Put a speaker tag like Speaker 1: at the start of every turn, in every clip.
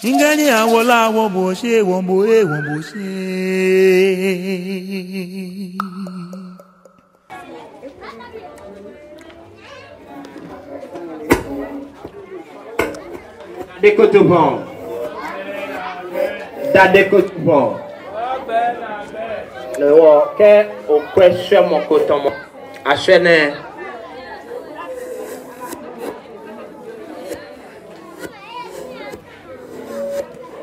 Speaker 1: Ingani awola woboshe womboe womboshe.
Speaker 2: Décotubon. Da décotubon. Le wo ke o question mon coton a chaîne.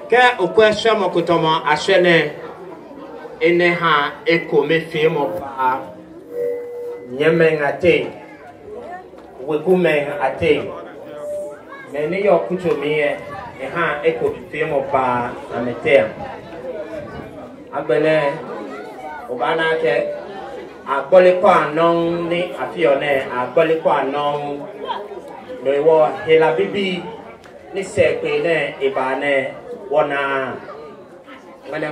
Speaker 2: Ke o question mon coton a chaîne ene ha eko me fi mo pa nyemen ate we gumen ate meni yo kuto mi e ha eko fi mo pa ametem agbele obana ke agbole kwa non ni afione agbole kwa non le wo hela bibi ni se pe ne ibane wona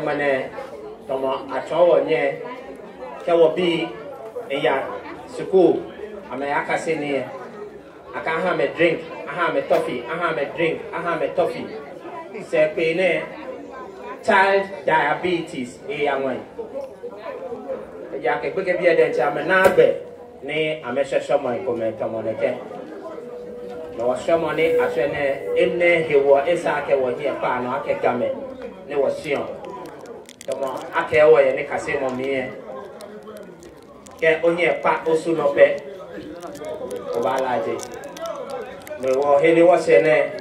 Speaker 2: mane tomo achowo nye ke wo bi eya suku ame akase ni aka ha me drink aha me toffee aha me drink aha me toffee se pe ne child diabetes anwai ya ke gbege bi eden cha me na agbe ni ame Shwɛmɔi ko me tomo ne ke no Shwɛmɔi aswe ne enne hewo esa ke wo hie pa no ake game ne wo sion tomo ake wo ye ne kase mo mi e ke onye pa osu no pe o ba laje me wo hele wo se ne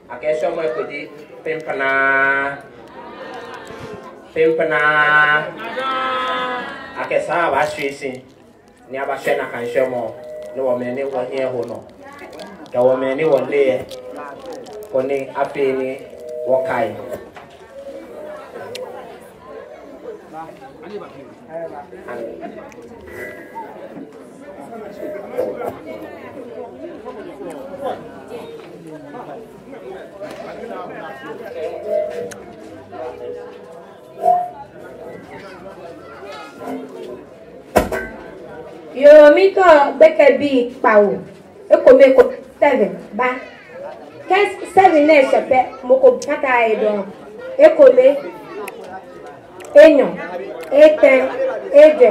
Speaker 2: ake Shwɛmɔi ko di pimpana ake sa ba swisi ni aba hwe na kan Shwɛmɔi ne wo me ne wo hie ho no ka wo me ne wo le ko ni ape ni wo kai
Speaker 3: Yo mito beke bi pawo eko meko 7 ba kes 7 ne sepe moko pata edon eko le enyo eten ede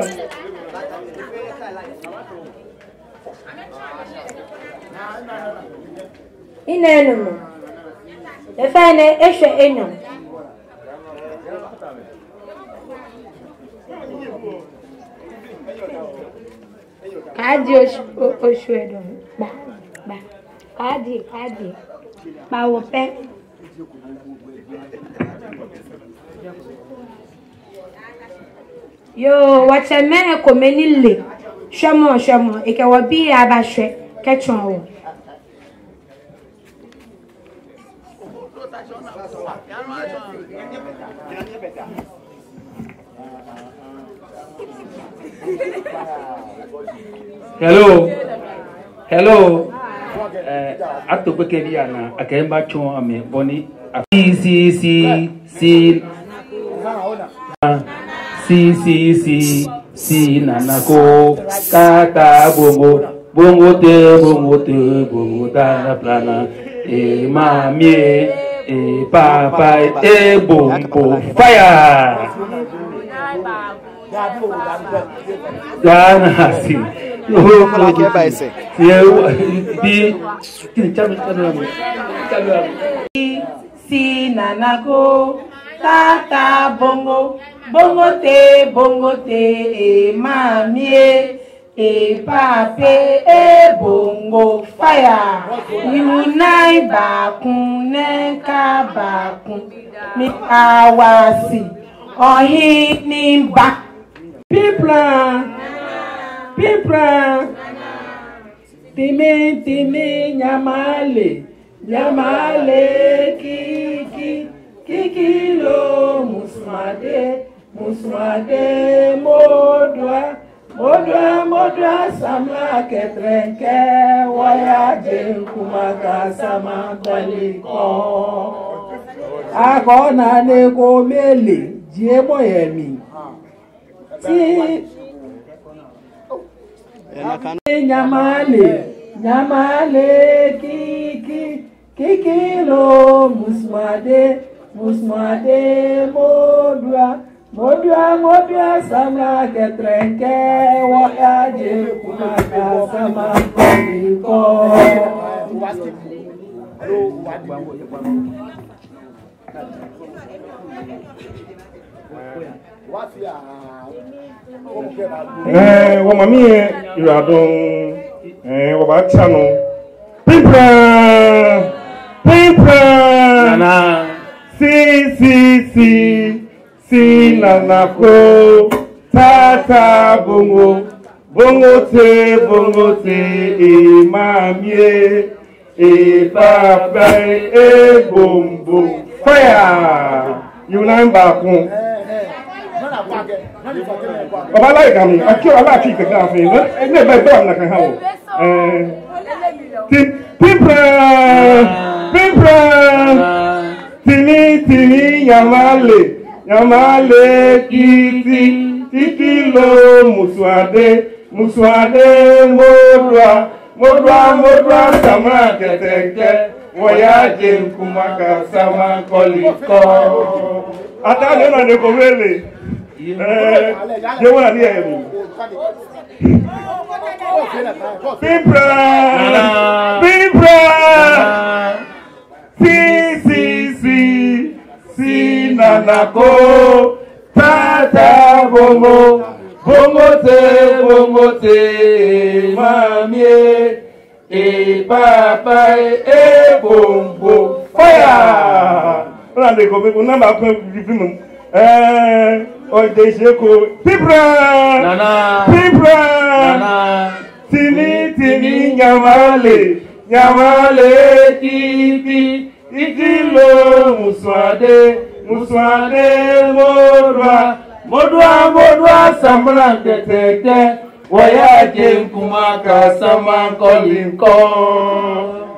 Speaker 3: inenemo efane ehwe enyo Kadi Oshwedo ba kadi ba wope yo wateme ekomeni le Shwɛmɔi eke wobi abahwe ketwon wo
Speaker 4: Hello. Ato kwekeli ana akemba chon ame boni si nanako kata bongo te ta plana e mamie e papa e bombo fire Dana si
Speaker 5: si nanako tata bongo te e mamie e pape e bongo fire unai bakun ne ka bakun mi awasi ohi ni ba people timi nyamale kiki lo musmade modwa samla ketrenke waya de kumaka sama baliko Agona ne go mele, Jemo yemi. Nyamale, kikilo, musmade, modua, samla ketrenke, waje, kumaka, sama, komiko.
Speaker 6: Mami, you are doing about channel. Pimpra, Nana, si, nanako, tata, bongo te, mamie, papa, bombo, fire. You know back home. I like him. I like the guy. Never done like a house. Pimpra, tini, yamale, kilo, muswade, modwa, sama, keteke, voyage, kumaka, sama, koliko. Atale na ne komele. Je wona ni eri. Pimpra. Si nanako. Tata bongo te, mamie. Papa bombo. Fire. Rande ko be namba ko bibimu o de jeko Pimpra nana tini nyamale ikilo muswade modwa samra tete wayaje kumaka sama kolinko.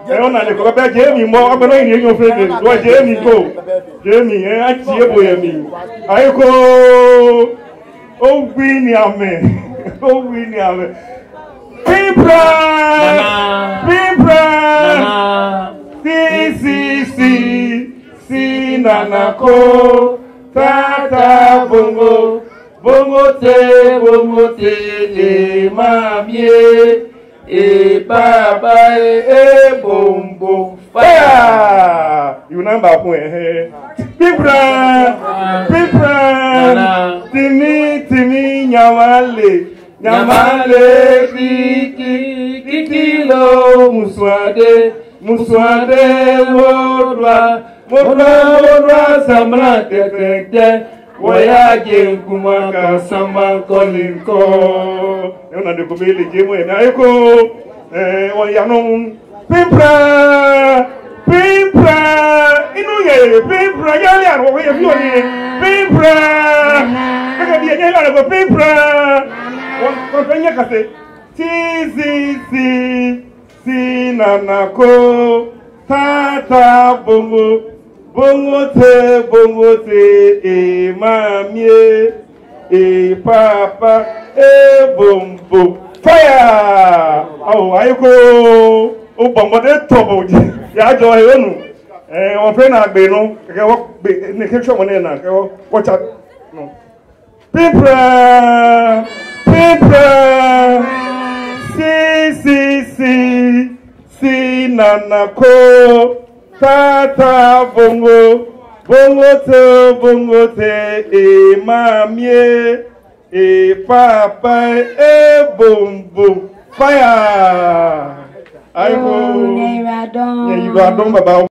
Speaker 6: Ona le ko be Jamie mo agbero yin yo fede do Jamie go Jamie achi ebo yemi ayiko o gbi ni ame Pimpra si nanako tata bongo te mamie papa bombo fire. You number point. Pimpra. Tini nyamale kikilo muswade modwa samra tete voyage kumaka sama kolinko. Yona de komele jemo na ayiko won yanon Pimpra inu ye Pimpra yale an wo ye biyo ni Pimpra aka bi ye la ko Pimpra won penya kase si nanako tata bongo te mamie papa bombo fire. Oh ayiko o bombo de tobo ya jo ehonu won fe na gbe nu ke wo gbe ni ke so mo na ke wo watch out no Pimpra si nanako tata bongo te mamie papa bombo fire. Aiko you are done baba.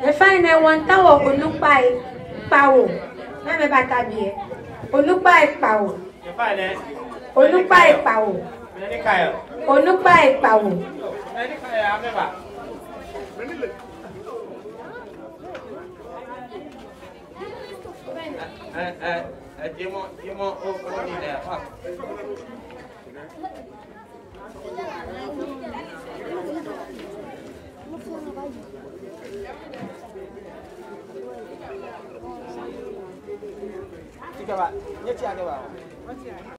Speaker 3: The fine one tower olupai pawo na me bata bi olupai pawo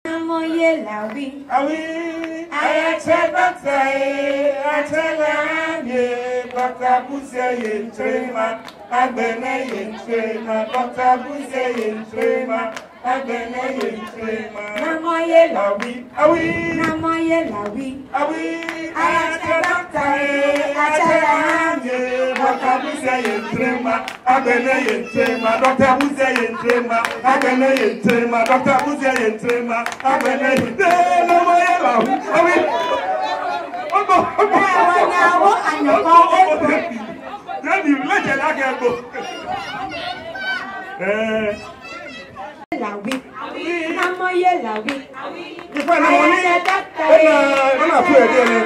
Speaker 3: Namoye lawi.
Speaker 6: Awi, ayachelame, bakabuze yentrema, agbene yentrema, bakabuze yentrema, agbene yentrema.
Speaker 3: Namoye
Speaker 6: Lawi, awi,
Speaker 3: namoye lawi.
Speaker 6: awi,
Speaker 3: ayachelame,
Speaker 6: bakabuze yentrema, agbene yentrema, bakabuze yentrema, agbene yentrema, bakabuze yentrema, agbene yentrema. Awi.
Speaker 3: Nawo anyoko eko.
Speaker 6: Then you let your leg go.
Speaker 3: Lawi. Namoye lawi.
Speaker 6: If I know,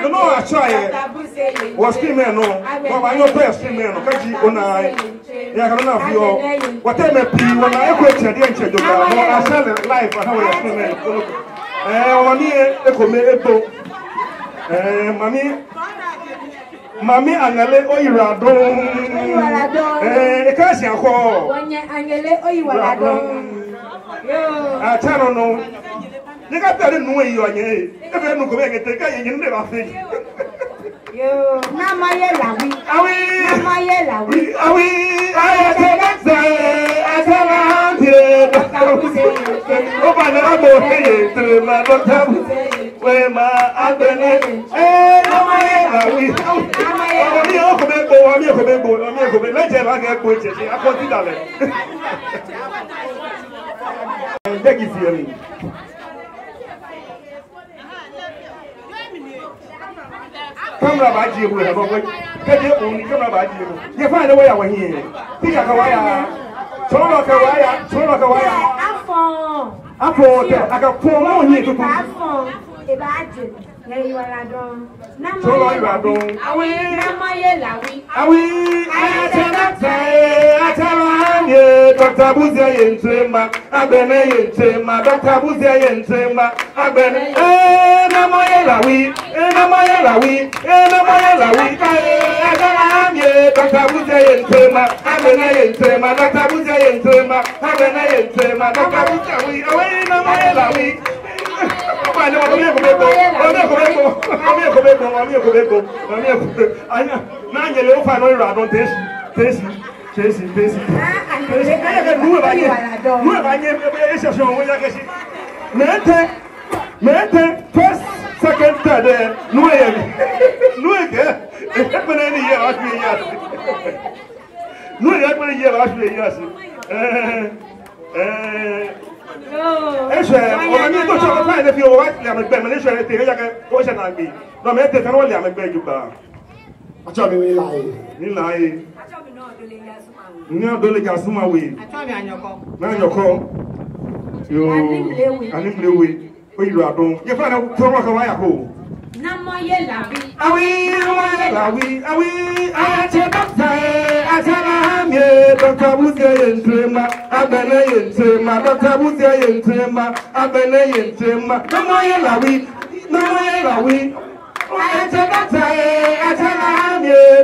Speaker 6: no, I try it. Was female, no. Well, I know best female, no. Kaji, ona. Yeah, I don't know if you. Whatever people, when I quit, I didn't check your girl. No, I sell it live. I know it's female. Mami, Mami angale oyirado. Ekasi ako.
Speaker 3: Wanya angele oyirado. Yo.
Speaker 6: Achano no. Nika tare nu eyi onye. Ebe nu ko be ngete ka yin ne ba fe.
Speaker 3: Yo, namaye lawi.
Speaker 6: Awi.
Speaker 3: Namaye lawi.
Speaker 6: Awi. Ayatollah. Oba na abo ye trema dotabu. Blema agbene. Namaye lawi. Ami okobego. Leje la ge ko cheche akoti dale. Beg you for me. Camera baji we have over. Kaje only camera baji. You find a way out here. Tika kawaya. Choro kawaya. Afo, aka pomo here to
Speaker 3: Afo, ebaje. Yeri wala don.
Speaker 6: Namaye lawi.
Speaker 3: Awi.
Speaker 6: Ayatollah. Dr. Buzia yentrema. Agbene yentrema. Dr. Buzia yentrema. Agbene. Namaye lawi. Dr. Buzia yentrema. Agbene yentrema. Dr. Buzia yentrema. Agbene yentrema. Dr. Buzia wi. Awi namaye lawi. First, second, third, Dr. Buzia yentrema, agbene yentrema, Dr. Buzia yentrema, agbene yentrema. Namaye lawi.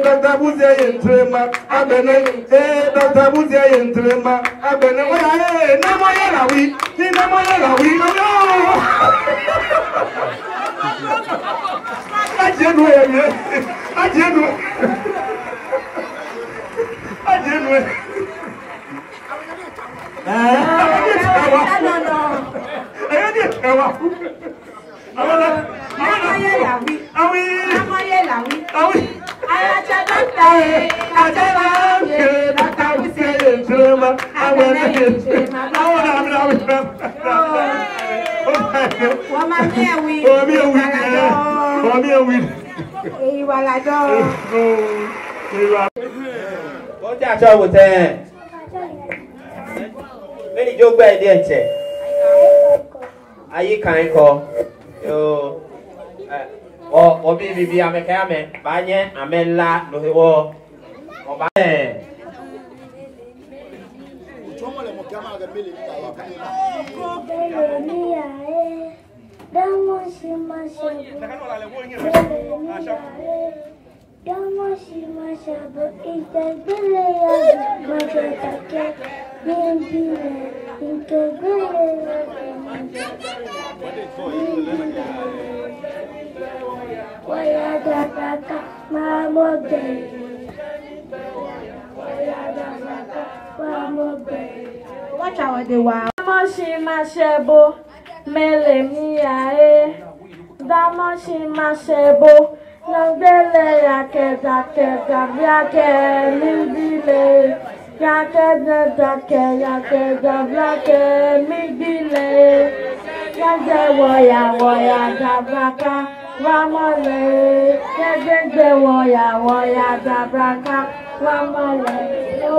Speaker 6: Dr. Buzia yentrema, agbene. Dr. Buzia yentrema, agbene. Namaye lawi. Ajenu.
Speaker 2: What are you with them? Many joke by the end. Are you kind call? Or baby, I'm a camel, Banya, Amela, no, or
Speaker 7: Damoshi mashabo integrele majetake yendile integrele wayadaka mamobe wayadaka mamobe.
Speaker 3: Watch out the wow.
Speaker 7: Damoshi mashabo mele miae. Damoshi mashabo. Nandele yake dake gavyake migbile yake dake yake gavyake migbile yake woya dabraka wamole yake woya dabraka wamole.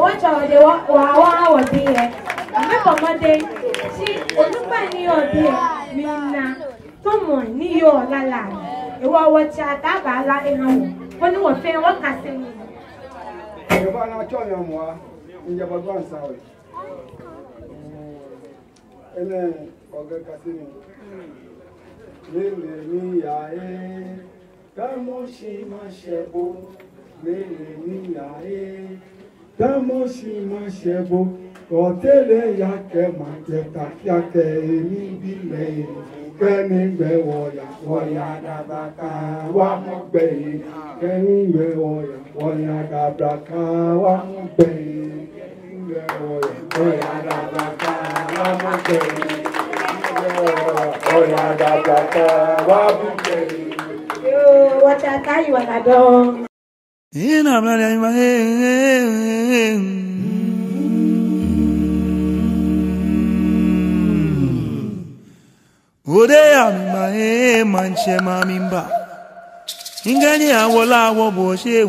Speaker 3: Watch out the wow there. Remember Monday, see, Olupani or there, Mina, someone near your lala. Ewa watch out that la in when you were fair, what can say?
Speaker 5: You are not showing more in your advance. And then, Olga Cassini. Lily, I Damoshi Mashebo, Lily, I Damoshi Mashebo, Hotele Yake Maketa Yake, Bile. Keningbe woya dabaka wa mugbe keningbe woya dabaka wa mugbe keningbe woya dabaka wa mugbe woya dabaka wa mugbe.
Speaker 3: Yo, what I tell you what I do.
Speaker 1: Ina mlani Odeya mima manche mamimba Ingani awola wombo she